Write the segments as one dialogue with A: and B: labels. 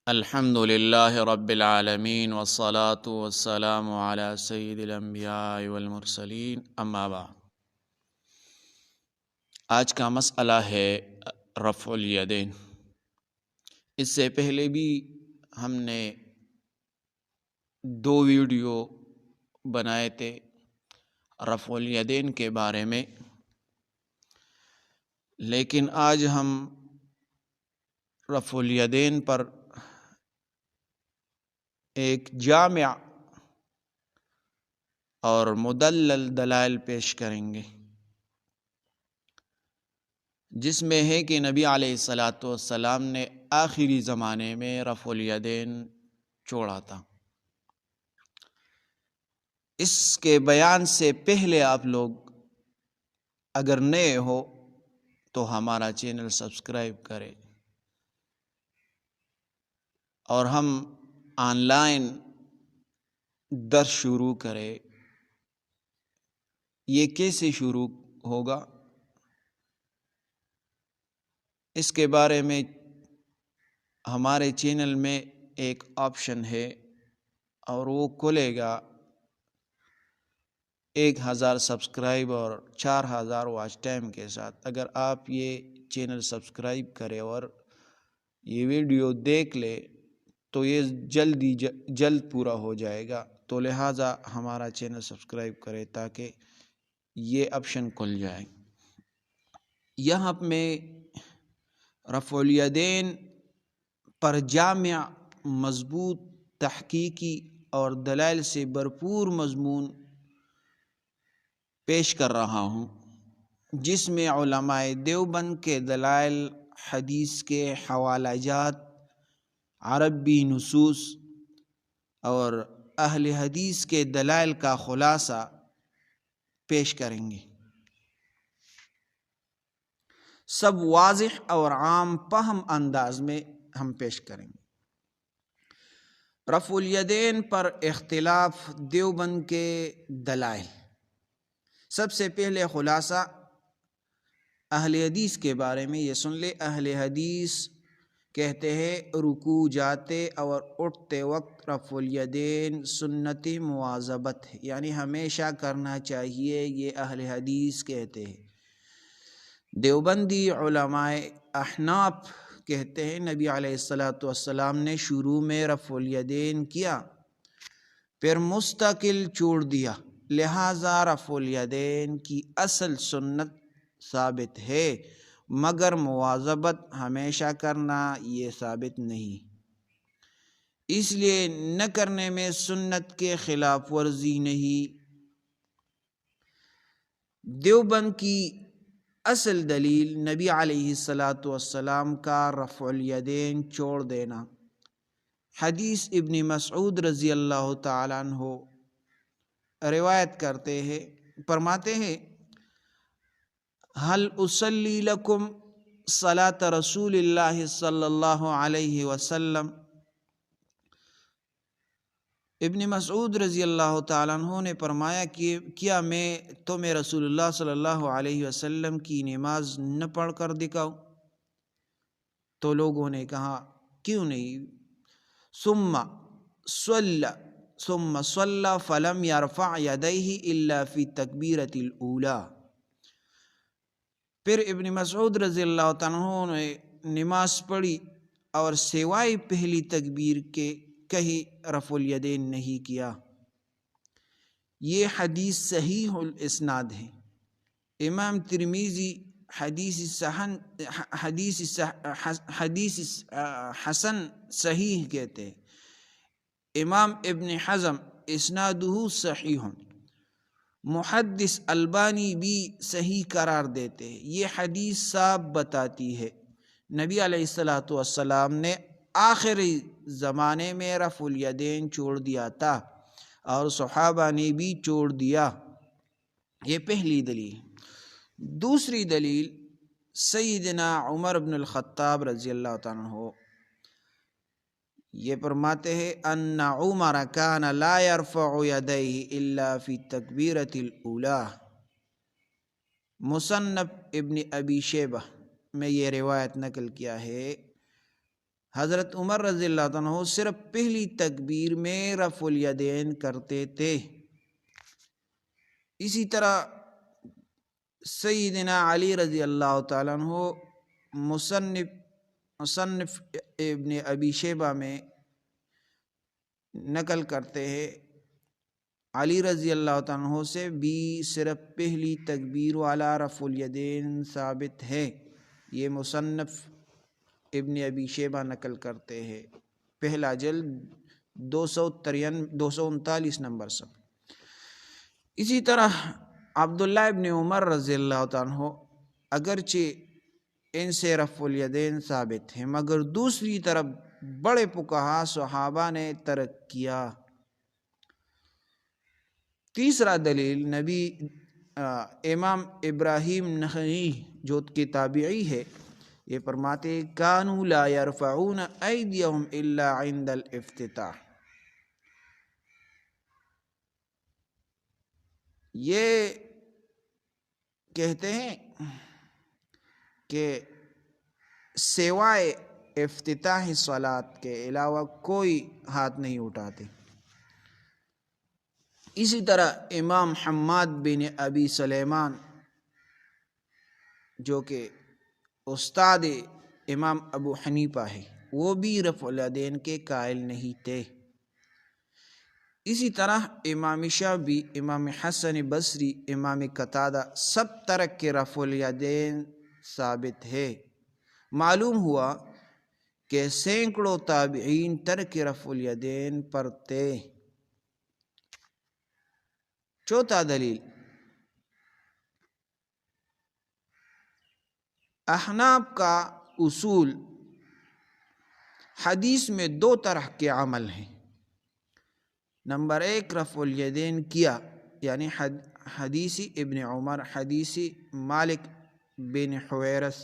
A: الحمد للہ رب العالمین والصلاة والسلام علی سید الانبیاء والمرسلین اما بعد۔ آج کا مسئلہ ہے رفع الیدین۔ اس سے پہلے بھی ہم نے 2 ویڈیو بنائے تھے رفع الیدین کے بارے میں، لیکن آج ہم رفع الیدین پر ایک جامع اور مدلل دلائل پیش کریں گے، جس میں ہے کہ نبی علیہ السلام نے آخری زمانے میں رفع الیدین چھوڑا تھا۔ اس کے بیان سے پہلے آپ لوگ اگر نئے ہو تو ہمارا چینل سبسکرائب کریں، اور ہم آن لائن درس شروع کریں۔ یہ کیسے شروع ہوگا اس کے بارے میں ہمارے چینل میں ایک آپشن ہے، اور وہ کھلے گا 1000 سبسکرائب اور 4000 واچ ٹائم کے ساتھ۔ اگر آپ یہ چینل سبسکرائب کریں اور یہ ویڈیو دیکھ لے تو یہ جلد پورا ہو جائے گا، تو لہٰذا ہمارا چینل سبسکرائب کرے تاکہ یہ آپشن کھل جائے۔ یہاں میں رفع الیدین پر جامع، مضبوط، تحقیقی اور دلائل سے بھرپور مضمون پیش کر رہا ہوں، جس میں علماء دیوبند کے دلائل، حدیث کے حوالہ جات، عربی نصوص اور اہل حدیث کے دلائل کا خلاصہ پیش کریں گے۔ سب واضح اور عام فہم انداز میں ہم پیش کریں گے۔ رفع الیدین پر اختلاف دیوبند کے دلائل۔ سب سے پہلے خلاصہ اہل حدیث کے بارے میں یہ سن لے۔ اہل حدیث کہتے ہیں رکوع جاتے اور اٹھتے وقت رفع الیدین سنت مواظبت ہے، یعنی ہمیشہ کرنا چاہیے، یہ اہل حدیث کہتے ہیں۔ دیوبندی علماء احناف کہتے ہیں نبی علیہ السلام نے شروع میں رفع الیدین کیا، پھر مستقل چھوڑ دیا، لہذا رفع الیدین کی اصل سنت ثابت ہے، مگر مواظبت ہمیشہ کرنا یہ ثابت نہیں۔ اس لیے نہ کرنے میں سنت کے خلاف ورزی نہیں۔ دیوبند کی اصل دلیل نبی علیہ السلام کا رفع الیدین چھوڑ دینا۔ حدیث ابن مسعود رضی اللہ تعالیٰ عنہ روایت کرتے ہیں، فرماتے ہیں هل اصلی لکم صلاة رسول اللہ صلی اللہ علیہ وسلم۔ ابن مسعود رضی اللہ تعالیٰ عنہ نے فرمایا کہ کیا میں تمہیں رسول اللہ صلی اللہ علیہ وسلم کی نماز نہ پڑھ کر دکھاؤں؟ تو لوگوں نے کہا کیوں نہیں؟ ثم صلی فلم یرفع یدیہ الا فی تکبیرۃ الاولی۔ پھر ابن مسعود رضی اللہ عنہ نے نماز پڑھی اور سوائے پہلی تکبیر کے کہیں رفع الیدین نہیں کیا۔ یہ حدیث صحیح الاسناد ہے۔ امام ترمذی حدیث حسن صحیح کہتے ہیں۔ امام ابن حزم اسنادہ صحیح، محدث البانی بھی صحیح قرار دیتے ہیں۔ یہ حدیث صاف بتاتی ہے نبی علیہ السلام نے آخری زمانے میں رفع الیدین چھوڑ دیا تھا، اور صحابہ نے بھی چھوڑ دیا۔ یہ پہلی دلیل۔ دوسری دلیل سیدنا عمر بن الخطاب رضی اللہ عنہ یہ فرماتے ہیں ان عمر کان لا یرفع یدیہ الا فی تکبیرۃ الاولی۔ مصنف ابن ابی شیبہ میں یہ روایت نقل کیا ہے، حضرت عمر رضی اللہ عنہ صرف پہلی تکبیر میں رفع الیدین کرتے تھے۔ اسی طرح سیدنا علی رضی اللہ تعالیٰ عنہ مصنف ابن ابی شیبہ میں نقل کرتے ہیں، علی رضی اللہ عنہ سے بھی صرف پہلی تکبیر والا رفع الیدین ثابت ہے۔ یہ مصنف ابن ابی شیبہ نقل کرتے ہیں، پہلا جلد 239 نمبر صفحہ۔ اسی طرح عبداللہ ابن عمر رضی اللہ عنہ اگرچہ ان سے رفع الیدین ثابت ہیں، مگر دوسری طرف بڑے فقہا صحابہ نے ترک کیا۔ تیسرا دلیل نبی امام ابراہیم نخعی جو کہ تابعی ہے، یہ فرماتے کانوا لا یرفعون ایدیہم الا عند الافتتاح۔ یہ کہتے ہیں کہ سوائے افتتاح صلاۃ کے علاوہ کوئی ہاتھ نہیں اٹھاتے۔ اسی طرح امام حماد بن ابی سلیمان جو کہ استاد امام ابو حنیفہ ہے، وہ بھی رفع الیدین کے قائل نہیں تھے۔ اسی طرح امام شافعی، امام حسن بصری، امام قتادہ سب ترک کے رفع الیدین ثابت ہے۔ معلوم ہوا کہ سینکڑوں تابعین ترک رفع الیدین پر تھے۔ چوتھا دلیل احناف کا اصول، حدیث میں دو طرح کے عمل ہیں۔ نمبر ایک، رفع الیدین کیا، یعنی حدیث ابن عمر، حدیث مالک بن حویرث۔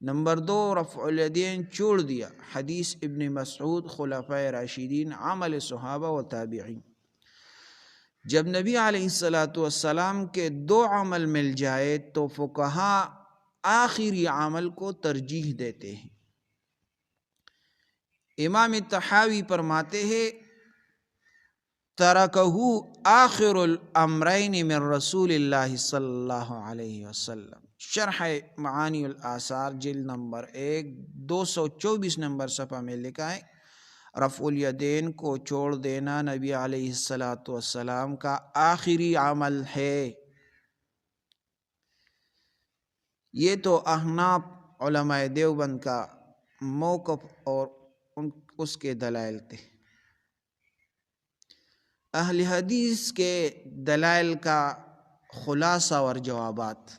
A: نمبر دو، رفع الیدین چھوڑ دیا، حدیث ابن مسعود، خلفائے راشدین، عمل صحابہ و تابعین۔ جب نبی علیہ السلام کے دو عمل مل جائے تو فقہا آخری عمل کو ترجیح دیتے ہیں۔ امام طحاوی فرماتے ہیں ترکہ آخر الامرین من رسول اللہ صلی اللہ علیہ وسلم۔ شرح معانی الاثار جلد نمبر 1 224 نمبر صفحہ میں لکھا ہے رفع الیدین کو چھوڑ دینا نبی علیہ السلام کا آخری عمل ہے۔ یہ تو احناف علماء دیوبند کا موقف اور اس کے دلائل تھے۔ اہل حدیث کے دلائل کا خلاصہ اور جوابات۔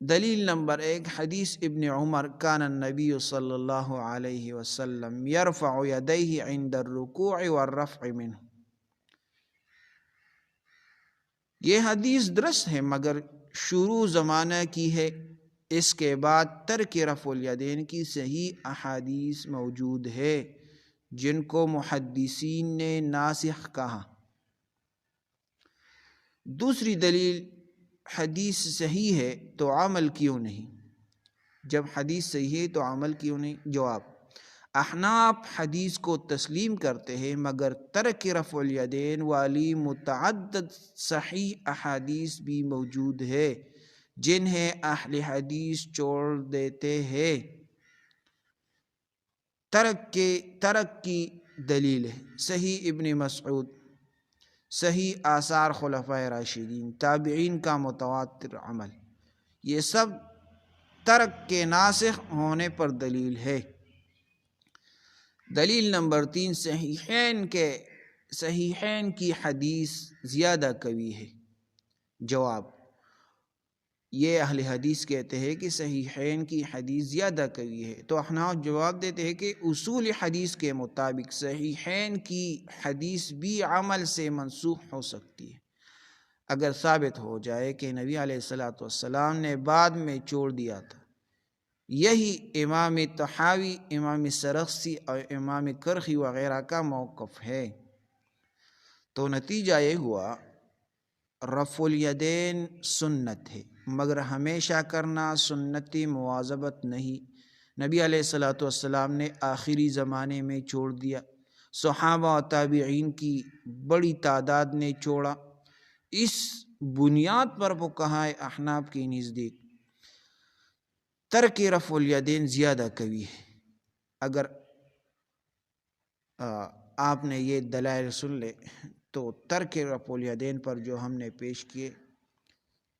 A: دلیل نمبر 1، حدیث ابن عمر کان النبی صلی اللہ علیہ وسلم یرفع یدیہ عند الرکوع والرفع منہ۔ یہ حدیث درست ہے مگر شروع زمانہ کی ہے، اس کے بعد ترک رفع الیدین کی صحیح احادیث موجود ہے جن کو محدثین نے ناسخ کہا۔ دوسری دلیل، حدیث صحیح ہے تو عمل کیوں نہیں؟ جب حدیث صحیح ہے تو عمل کیوں نہیں؟ جواب، احناف حدیث کو تسلیم کرتے ہیں مگر ترک رفع الیدین والی متعدد صحیح احادیث بھی موجود ہے جنہیں اہل حدیث چھوڑ دیتے ہیں۔ ترک کی دلیل ہے صحیح ابن مسعود، صحیح آثار خلفائے راشدین، تابعین کا متواتر عمل، یہ سب ترک کے ناسخ ہونے پر دلیل ہے۔ دلیل نمبر 3، صحیحین کی حدیث زیادہ قوی ہے۔ جواب، یہ اہل حدیث کہتے ہیں کہ صحیحین کی حدیث زیادہ قوی ہے، تو احناف جواب دیتے ہیں کہ اصول حدیث کے مطابق صحیحین کی حدیث بھی عمل سے منسوخ ہو سکتی ہے۔ اگر ثابت ہو جائے کہ نبی علیہ السلام نے بعد میں چھوڑ دیا تھا۔ یہی امام طحاوی، امام سرخسی اور امام کرخی وغیرہ کا موقف ہے۔ تو نتیجہ یہ ہوا رفع الیدین سنت ہے مگر ہمیشہ کرنا سنتی مواظبت نہیں، نبی علیہ الصلوۃ والسلام نے آخری زمانے میں چھوڑ دیا، صحابہ و تابعین کی بڑی تعداد نے چھوڑا۔ اس بنیاد پر فقہاء احناف کے نزدیک ترک رفع الیدین زیادہ قوی ہے۔ اگر آپ نے یہ دلائل سن لے تو ترک رفع الیدین پر جو ہم نے پیش کیے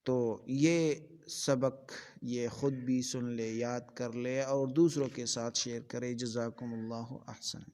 A: تو یہ سبق یہ خود بھی سن لے، یاد کر لے اور دوسروں کے ساتھ شیئر کرے۔ جزاکم اللہ احسن۔